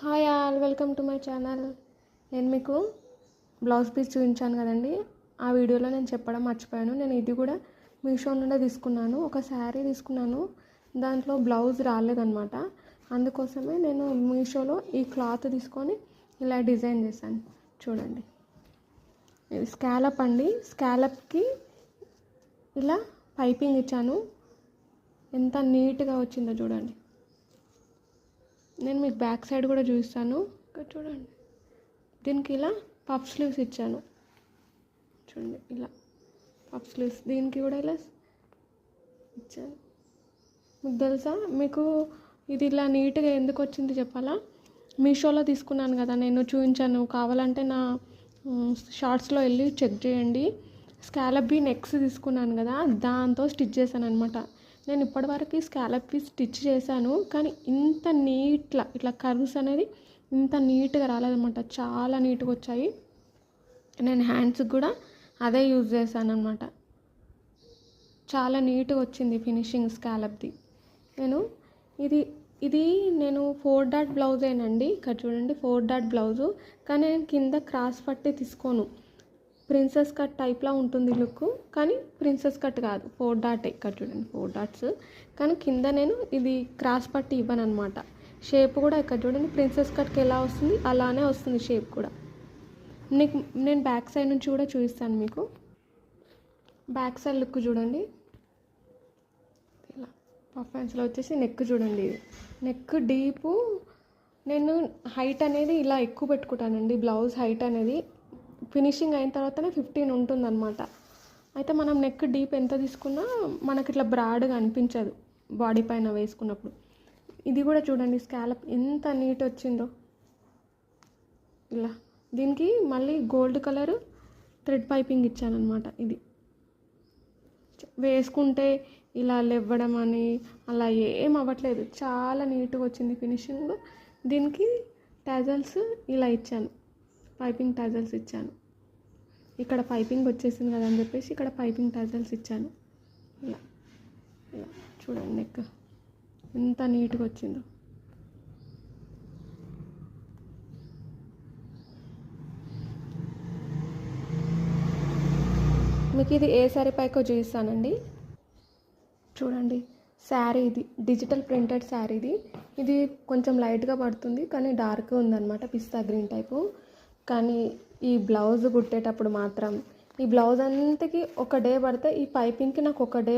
Hi all, welcome to my channel. నేను మీకు blouse piece చూపించాను కదండి. ఆ వీడియోలో నేను చెప్పడం మర్చిపోయాను. నేను ఇది కూడా మీషో నుండే తీసుకున్నాను. ఒక శారీ తీసుకున్నాను, దాంట్లో బ్లౌజ్ రాలేదన్నమాట. అందుకోసమే నేను మీషోలో ఈ క్లాత్ తీసుకొని ఇలా డిజైన్ చేశాను. చూడండి, ఇది స్కాలప్ అండి. స్కాలప్కి ఇలా పైపింగ్ ఇచ్చాను. ఎంత నీట్గా వచ్చిందో చూడండి. నేను మీకు బ్యాక్ సైడ్ కూడా చూపిస్తాను. ఇక్కడ చూడండి, దీనికి ఇలా పఫ్ స్లీవ్స్ ఇచ్చాను. చూడండి, ఇలా పఫ్ స్లీవ్స్ దీనికి కూడా ఇలా ఇచ్చాను. మీకు తెలుసా, మీకు ఇది ఇలా నీట్గా ఎందుకు వచ్చింది చెప్పాలా? మీషోలో తీసుకున్నాను కదా, నేను చూపించాను. కావాలంటే నా షార్ట్స్లో వెళ్ళి చెక్ చేయండి. స్కాలప్ బీ నెక్స్ తీసుకున్నాను కదా, దాంతో స్టిచ్ చేశాను అనమాట. నేను ఇప్పటివరకు స్కాలప్ పీస్ స్టిచ్ చేశాను, కానీ ఇంత ఇట్లా కర్వ్స్ అనేది ఇంత నీట్గా రాలేదన్నమాట. చాలా నీట్గా వచ్చాయి. నేను హ్యాండ్స్కి కూడా అదే యూజ్ చేశాను అనమాట. చాలా నీట్గా వచ్చింది ఫినిషింగ్ స్కాలప్ది. ఇది నేను 4 డాట్ బ్లౌజేనండి. ఇక్కడ చూడండి, 4 డాట్ బ్లౌజు. కానీ నేను కింద క్రాస్ పట్టి తీసుకోను. ప్రిన్సెస్ కట్ టైప్లా ఉంటుంది లుక్, కానీ ప్రిన్సెస్ కట్ కాదు, 4 డాటే. ఇక్కడ చూడండి, 4 డాట్స్. కానీ కింద నేను ఇది క్రాస్ పట్టి ఇవ్వను అనమాట. షేప్ కూడా ఇక్కడ చూడండి, ప్రిన్సెస్ కట్కి ఎలా వస్తుంది అలానే వస్తుంది షేప్ కూడా. నేను బ్యాక్ సైడ్ నుంచి కూడా చూపిస్తాను మీకు. బ్యాక్ సైడ్ లుక్ చూడండి, ఇలా పఫ్ హ్యాండ్స్లో వచ్చేసి నెక్ చూడండి. ఇది నెక్ డీపు. నేను హైట్ అనేది ఇలా ఎక్కువ పెట్టుకుంటానండి. బ్లౌజ్ హైట్ అనేది ఫినిషింగ్ అయిన తర్వాతనే 15 ఉంటుందన్నమాట. అయితే మనం నెక్ డీప్ ఎంత తీసుకున్నా మనకి ఇట్లా బ్రాడ్గా అనిపించదు బాడీ పైన వేసుకున్నప్పుడు. ఇది కూడా చూడండి, స్కాలప్ ఎంత నీట్ వచ్చిందో. ఇలా దీనికి మళ్ళీ గోల్డ్ కలర్ థ్రెడ్ పైపింగ్ ఇచ్చానమాట. ఇది వేసుకుంటే ఇలా లేవ్వడం అని అలా ఏం అవ్వట్లేదు. చాలా నీట్గా వచ్చింది ఫినిషింగ్. దీనికి టాజల్స్ ఇలా ఇచ్చాను, పైపింగ్ టాజల్స్ ఇచ్చాను. ఇక్కడ పైపింగ్ వచ్చేసింది కదా అని చెప్పేసి ఇక్కడ పైపింగ్ టాజల్స్ ఇచ్చాను. ఇలా ఇలా చూడండి, నెక్ ఎంత నీట్గా వచ్చిందో. మీకు ఇది ఏ శారీ పైకో చూపిస్తానండి. చూడండి, శారీ ఇది డిజిటల్ ప్రింటెడ్ శారీ. ఇది కొంచెం లైట్గా పడుతుంది, కానీ డార్క్గా ఉందన్నమాట, పిస్తా గ్రీన్ టైపు. కానీ ఈ బ్లౌజ్ కుట్టేటప్పుడు మాత్రం ఈ బ్లౌజ్ అంతకి ఒక డే పడితే, ఈ పైపింగ్కి నాకు ఒక డే